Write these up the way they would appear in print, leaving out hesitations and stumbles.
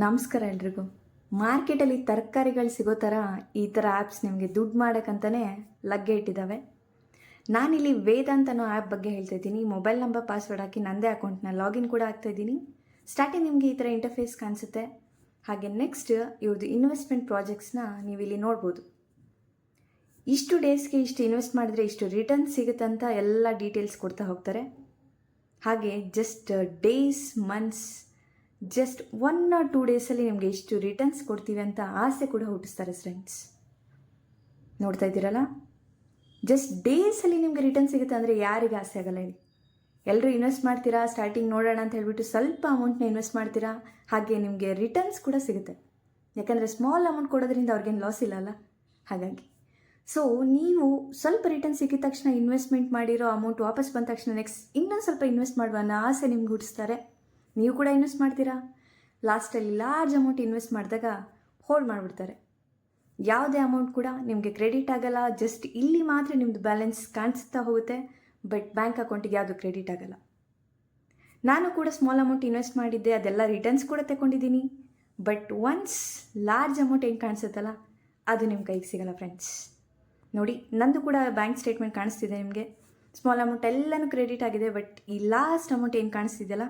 ನಮಸ್ಕಾರ ಎಲ್ರಿಗೂ. ಮಾರ್ಕೆಟಲ್ಲಿ ತರಕಾರಿಗಳು ಸಿಗೋ ಥರ ಈ ಥರ ಆ್ಯಪ್ಸ್ ನಿಮಗೆ ದುಡ್ಡು ಮಾಡೋಕ್ಕಂತಲೇ ಲಗ್ಗೆ ಇಟ್ಟಿದ್ದಾವೆ. ನಾನಿಲ್ಲಿ ವೇದಾಂತ್ ಅನ್ನೋ ಆ್ಯಪ್ ಬಗ್ಗೆ ಹೇಳ್ತಾ ಇದ್ದೀನಿ. ಮೊಬೈಲ್ ನಂಬರ್ ಪಾಸ್ವರ್ಡ್ ಹಾಕಿ ನನ್ನದೇ ಅಕೌಂಟ್ನ ಲಾಗಿನ್ ಕೂಡ ಆಗ್ತಾಯಿದ್ದೀನಿ. ಸ್ಟಾರ್ಟಿಂಗ್ ನಿಮಗೆ ಈ ಥರ ಇಂಟರ್ಫೇಸ್ ಕಾಣಿಸುತ್ತೆ. ಹಾಗೆ ನೆಕ್ಸ್ಟ್ ಇವ್ರದ್ದು ಇನ್ವೆಸ್ಟ್ಮೆಂಟ್ ಪ್ರಾಜೆಕ್ಟ್ಸ್ನ ನೀವು ಇಲ್ಲಿ ನೋಡ್ಬೋದು. ಇಷ್ಟು ಡೇಸ್ಗೆ ಇಷ್ಟು ಇನ್ವೆಸ್ಟ್ ಮಾಡಿದ್ರೆ ಇಷ್ಟು ರಿಟರ್ನ್ ಸಿಗುತ್ತೆ ಅಂತ ಎಲ್ಲ ಡೀಟೇಲ್ಸ್ ಕೊಡ್ತಾ ಹೋಗ್ತಾರೆ. ಹಾಗೆ just days, months, just 1 or 2 ಡೇಸಲ್ಲಿ ನಿಮಗೆ ಎಷ್ಟು ರಿಟರ್ನ್ಸ್ ಕೊಡ್ತೀವಿ ಅಂತ ಆಸೆ ಕೂಡ ಹುಟ್ಟಿಸ್ತಾರೆ ಫ್ರೆಂಡ್ಸ್. ನೋಡ್ತಾ ಇದ್ದೀರಲ್ಲ, ಜಸ್ಟ್ ಡೇಸಲ್ಲಿ ನಿಮಗೆ ರಿಟರ್ನ್ ಸಿಗುತ್ತೆ ಅಂದರೆ ಯಾರಿಗೆ ಆಸೆ ಆಗಲ್ಲ ಹೇಳಿ. ಎಲ್ಲರೂ ಇನ್ವೆಸ್ಟ್ ಮಾಡ್ತೀರಾ, ಸ್ಟಾರ್ಟಿಂಗ್ ನೋಡೋಣ ಅಂತ ಹೇಳ್ಬಿಟ್ಟು ಸ್ವಲ್ಪ ಅಮೌಂಟ್ನ ಇನ್ವೆಸ್ಟ್ ಮಾಡ್ತೀರಾ. ಹಾಗೆ ನಿಮಗೆ ರಿಟರ್ನ್ಸ್ ಕೂಡ ಸಿಗುತ್ತೆ, ಯಾಕಂದರೆ ಸ್ಮಾಲ್ ಅಮೌಂಟ್ ಕೊಡೋದ್ರಿಂದ ಅವ್ರಿಗೇನು ಲಾಸ್ ಇಲ್ಲಲ್ಲ. ಹಾಗಾಗಿ ಸೊ ನೀವು ಸ್ವಲ್ಪ ರಿಟರ್ನ್ ಸಿಕ್ಕಿದ ತಕ್ಷಣ ಇನ್ವೆಸ್ಟ್ಮೆಂಟ್ ಮಾಡಿರೋ ಅಮೌಂಟ್ ವಾಪಸ್ ಬಂದ ತಕ್ಷಣ ನೆಕ್ಸ್ಟ್ ಇನ್ನೊಂದು ಸ್ವಲ್ಪ ಇನ್ವೆಸ್ಟ್ ಮಾಡುವ ಅನ್ನೋ ಆಸೆ ನಿಮ್ಗೆ ಹುಟ್ಟಿಸ್ತಾರೆ. ನೀವು ಕೂಡ ಇನ್ವೆಸ್ಟ್ ಮಾಡ್ತೀರಾ. ಲಾಸ್ಟಲ್ಲಿ ಲಾರ್ಜ್ ಅಮೌಂಟ್ ಇನ್ವೆಸ್ಟ್ ಮಾಡಿದಾಗ ಹೋಲ್ಡ್ ಮಾಡಿಬಿಡ್ತಾರೆ. ಯಾವುದೇ ಅಮೌಂಟ್ ಕೂಡ ನಿಮಗೆ ಕ್ರೆಡಿಟ್ ಆಗಲ್ಲ. ಜಸ್ಟ್ ಇಲ್ಲಿ ಮಾತ್ರ ನಿಮ್ಮದು ಬ್ಯಾಲೆನ್ಸ್ ಕಾಣಿಸ್ತಾ ಹೋಗುತ್ತೆ, ಬಟ್ ಬ್ಯಾಂಕ್ ಅಕೌಂಟಿಗೆ ಯಾವುದು ಕ್ರೆಡಿಟ್ ಆಗಲ್ಲ. ನಾನು ಕೂಡ ಸ್ಮಾಲ್ ಅಮೌಂಟ್ ಇನ್ವೆಸ್ಟ್ ಮಾಡಿದ್ದೆ, ಅದೆಲ್ಲ ರಿಟರ್ನ್ಸ್ ಕೂಡ ತಗೊಂಡಿದ್ದೀನಿ. ಬಟ್ ಒನ್ಸ್ ಲಾರ್ಜ್ ಅಮೌಂಟ್ ಏನು ಕಾಣಿಸುತ್ತಲ್ಲ, ಅದು ನಿಮ್ಮ ಕೈಗೆ ಸಿಗಲ್ಲ ಫ್ರೆಂಡ್ಸ್. ನೋಡಿ, ನಂದು ಕೂಡ ಬ್ಯಾಂಕ್ ಸ್ಟೇಟ್ಮೆಂಟ್ ಕಾಣಿಸ್ತಿದೆ ನಿಮಗೆ. ಸ್ಮಾಲ್ ಅಮೌಂಟ್ ಎಲ್ಲನೂ ಕ್ರೆಡಿಟ್ ಆಗಿದೆ, ಬಟ್ ಈ ಲಾಸ್ಟ್ ಅಮೌಂಟ್ ಏನು ಕಾಣಿಸ್ತಿದೆಯಲ್ಲ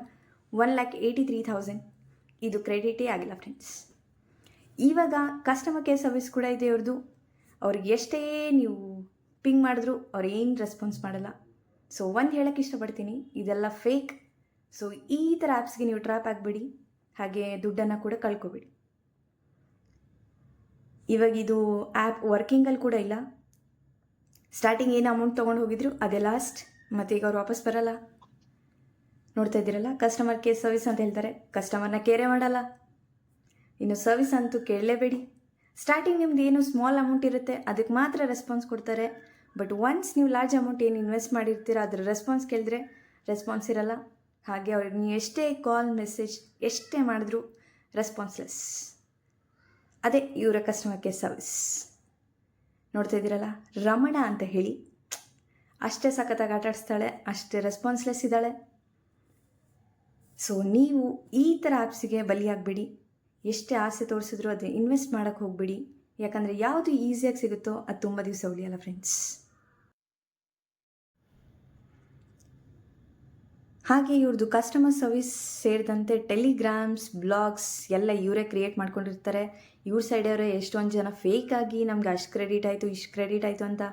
1,83,000 ಇದು ಕ್ರೆಡಿಟೇ ಆಗಿಲ್ಲ ಫ್ರೆಂಡ್ಸ್. ಇವಾಗ ಕಸ್ಟಮರ್ ಕೇರ್ ಸರ್ವಿಸ್ ಕೂಡ ಇದೆ ಇವ್ರದ್ದು. ಅವ್ರಿಗೆ ಎಷ್ಟೇ ನೀವು ಪಿಂಗ್ ಮಾಡಿದ್ರು ಅವ್ರು ಏನು ರೆಸ್ಪಾನ್ಸ್ ಮಾಡಲ್ಲ. ಸೊ ಒಂದು ಹೇಳೋಕ್ಕೆ ಇಷ್ಟಪಡ್ತೀನಿ, ಇದೆಲ್ಲ ಫೇಕ್. ಸೊ ಈ ಥರ ಆ್ಯಪ್ಸ್ಗೆ ನೀವು ಟ್ರ್ಯಾಪ್ ಆಗಿಬಿಡಿ, ಹಾಗೆ ದುಡ್ಡನ್ನು ಕೂಡ ಕಳ್ಕೊಬೇಡಿ. ಇವಾಗ ಇದು ಆ್ಯಪ್ ವರ್ಕಿಂಗಲ್ಲಿ ಕೂಡ ಇಲ್ಲ. ಸ್ಟಾರ್ಟಿಂಗ್ ಏನು ಅಮೌಂಟ್ ತೊಗೊಂಡು ಹೋಗಿದ್ರು ಅದೇ ಲಾಸ್ಟ್, ಮತ್ತು ಈಗ ಅವ್ರು ವಾಪಸ್ ಬರಲ್ಲ. ನೋಡ್ತಾ ಇದ್ದೀರಲ್ಲ, ಕಸ್ಟಮರ್ ಕೇರ್ ಸರ್ವಿಸ್ ಅಂತ ಹೇಳ್ತಾರೆ, ಕಸ್ಟಮರ್ನ ಕೇರೇ ಮಾಡಲ್ಲ. ಇನ್ನು ಸರ್ವಿಸ್ ಅಂತೂ ಕೇಳಲೇಬೇಡಿ. ಸ್ಟಾರ್ಟಿಂಗ್ ನಿಮ್ದು ಏನು ಸ್ಮಾಲ್ ಅಮೌಂಟ್ ಇರುತ್ತೆ ಅದಕ್ಕೆ ಮಾತ್ರ ರೆಸ್ಪಾನ್ಸ್ ಕೊಡ್ತಾರೆ. ಬಟ್ ಒನ್ಸ್ ನೀವು ಲಾರ್ಜ್ ಅಮೌಂಟ್ ಏನು ಇನ್ವೆಸ್ಟ್ ಮಾಡಿರ್ತೀರ ಅದ್ರ ರೆಸ್ಪಾನ್ಸ್ ಕೇಳಿದ್ರೆ ರೆಸ್ಪಾನ್ಸ್ ಇರಲ್ಲ. ಹಾಗೆ ಅವ್ರಿಗೆ ನೀವು ಎಷ್ಟೇ ಕಾಲ್, ಮೆಸೇಜ್ ಎಷ್ಟೇ ಮಾಡಿದ್ರು ರೆಸ್ಪಾನ್ಸ್ಲೆಸ್. ಅದೇ ಇವರ ಕಸ್ಟಮರ್ ಕೇರ್ ಸರ್ವಿಸ್. ನೋಡ್ತಾ ಇದ್ದೀರಲ್ಲ, ರಮಣ ಅಂತ ಹೇಳಿ ಅಷ್ಟೇ ಸಖತ್ತಾಗಿ ಆಟಾಡಿಸ್ತಾಳೆ, ಅಷ್ಟೇ ರೆಸ್ಪಾನ್ಸ್ಲೆಸ್ ಇದ್ದಾಳೆ. ಸೊ ನೀವು ಈ ಥರ ಆ್ಯಪ್ಸಿಗೆ ಬಲಿಯಾಗಬೇಡಿ. ಎಷ್ಟೇ ಆಸೆ ತೋರಿಸಿದ್ರು ಅದು ಇನ್ವೆಸ್ಟ್ ಮಾಡೋಕ್ಕೆ ಹೋಗಬೇಡಿ. ಯಾಕಂದರೆ ಯಾವುದು ಈಸಿಯಾಗಿ ಸಿಗುತ್ತೋ ಅದು ತುಂಬ ದಿವಸ ಉಳಿಯಲ್ಲ ಫ್ರೆಂಡ್ಸ್. ಹಾಗೆ ಇವ್ರದ್ದು ಕಸ್ಟಮರ್ ಸರ್ವಿಸ್ ಸೇರಿದಂತೆ ಟೆಲಿಗ್ರಾಮ್ಸ್, ಬ್ಲಾಗ್ಸ್ ಎಲ್ಲ ಇವರೇ ಕ್ರಿಯೇಟ್ ಮಾಡ್ಕೊಂಡಿರ್ತಾರೆ. ಇವ್ರ ಸೈಡವರೇ ಎಷ್ಟೊಂದು ಜನ ಫೇಕಾಗಿ ನಮ್ಗೆ ಅಷ್ಟು ಕ್ರೆಡಿಟ್ ಆಯಿತು, ಇಷ್ಟು ಕ್ರೆಡಿಟ್ ಆಯಿತು ಅಂತ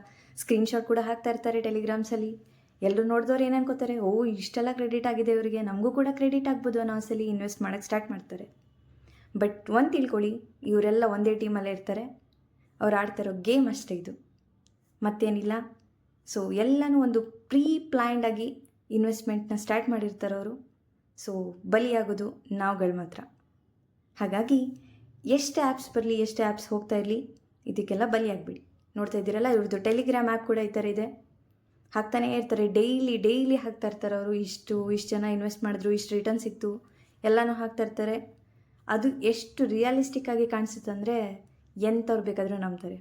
ಸ್ಕ್ರೀನ್ಶಾಟ್ ಕೂಡ ಹಾಕ್ತಾ ಇರ್ತಾರೆ ಟೆಲಿಗ್ರಾಮ್ಸಲ್ಲಿ. ಎಲ್ಲರೂ ನೋಡಿದವ್ರು ಏನು ಅನ್ಕೋತಾರೆ, ಓ ಇಷ್ಟೆಲ್ಲ ಕ್ರೆಡಿಟ್ ಆಗಿದೆ ಇವರಿಗೆ, ನಮಗೂ ಕೂಡ ಕ್ರೆಡಿಟ್ ಆಗ್ಬೋದು ಅನ್ನೋ ಆಸೆಲಿ ಇನ್ವೆಸ್ಟ್ ಮಾಡೋಕ್ಕೆ ಸ್ಟಾರ್ಟ್ ಮಾಡ್ತಾರೆ. ಬಟ್ ಒಂದು ತಿಳ್ಕೊಳ್ಳಿ, ಇವರೆಲ್ಲ ಒಂದೇ ಟೀಮಲ್ಲೇ ಇರ್ತಾರೆ. ಅವ್ರು ಆಡ್ತಾರೋ ಗೇಮ್ ಅಷ್ಟೇ ಇದು, ಮತ್ತೇನಿಲ್ಲ. ಸೊ ಎಲ್ಲನೂ ಒಂದು ಪ್ರೀ ಪ್ಲ್ಯಾನ್ಡ್ ಆಗಿ ಇನ್ವೆಸ್ಟ್ಮೆಂಟ್ನ ಸ್ಟಾರ್ಟ್ ಮಾಡಿರ್ತಾರೆ ಅವರು. ಸೊ ಬಲಿಯಾಗೋದು ನಾವುಗಳು ಮಾತ್ರ. ಹಾಗಾಗಿ ಎಷ್ಟು ಆ್ಯಪ್ಸ್ ಬರಲಿ, ಎಷ್ಟು ಆ್ಯಪ್ಸ್ ಹೋಗ್ತಾ ಇರಲಿ, ಇದಕ್ಕೆಲ್ಲ ಬಲಿಯಾಗಬೇಡಿ. ನೋಡ್ತಾ ಇದ್ದೀರಲ್ಲ, ಇವ್ರದ್ದು ಟೆಲಿಗ್ರಾಮ್ ಆ್ಯಪ್ ಕೂಡ ಈ ಥರ ಇದೆ. ಹಾಕ್ತಾನೇ ಇರ್ತಾರೆ, ಡೈಲಿ ಹಾಕ್ತಾ ಇರ್ತಾರೆ ಅವರು. ಇಷ್ಟು ಜನ ಇನ್ವೆಸ್ಟ್ ಮಾಡಿದ್ರು, ಇಷ್ಟು ರಿಟರ್ನ್ ಸಿಕ್ತು, ಎಲ್ಲನೂ ಹಾಕ್ತಾ ಇರ್ತಾರೆ. ಅದು ಎಷ್ಟು ರಿಯಲಿಸ್ಟಿಕ್ ಆಗಿ ಕಾಣಿಸುತ್ತೆ ಅಂದರೆ ಎಂಥವ್ರು ಬೇಕಾದರೂ ನಂಬ್ತಾರೆ.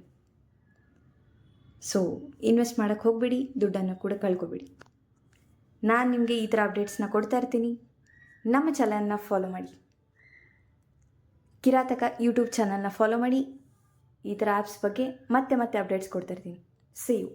ಸೊ ಇನ್ವೆಸ್ಟ್ ಮಾಡೋಕ್ಕೆ ಹೋಗಬೇಡಿ, ದುಡ್ಡನ್ನು ಕೂಡ ಕಳ್ಕೊಬೇಡಿ. ನಾನು ನಿಮಗೆ ಈ ಥರ ಅಪ್ಡೇಟ್ಸ್ನ ಕೊಡ್ತಾ ಇರ್ತೀನಿ. ನಮ್ಮ ಚಾನಲ್ನ ಫಾಲೋ ಮಾಡಿ, ಕಿರಾತಕ ಯೂಟ್ಯೂಬ್ ಚಾನಲ್ನ ಫಾಲೋ ಮಾಡಿ. ಈ ಥರ ಆ್ಯಪ್ಸ್ ಬಗ್ಗೆ ಮತ್ತೆ ಅಪ್ಡೇಟ್ಸ್ ಕೊಡ್ತಾ ಇರ್ತೀನಿ. See you.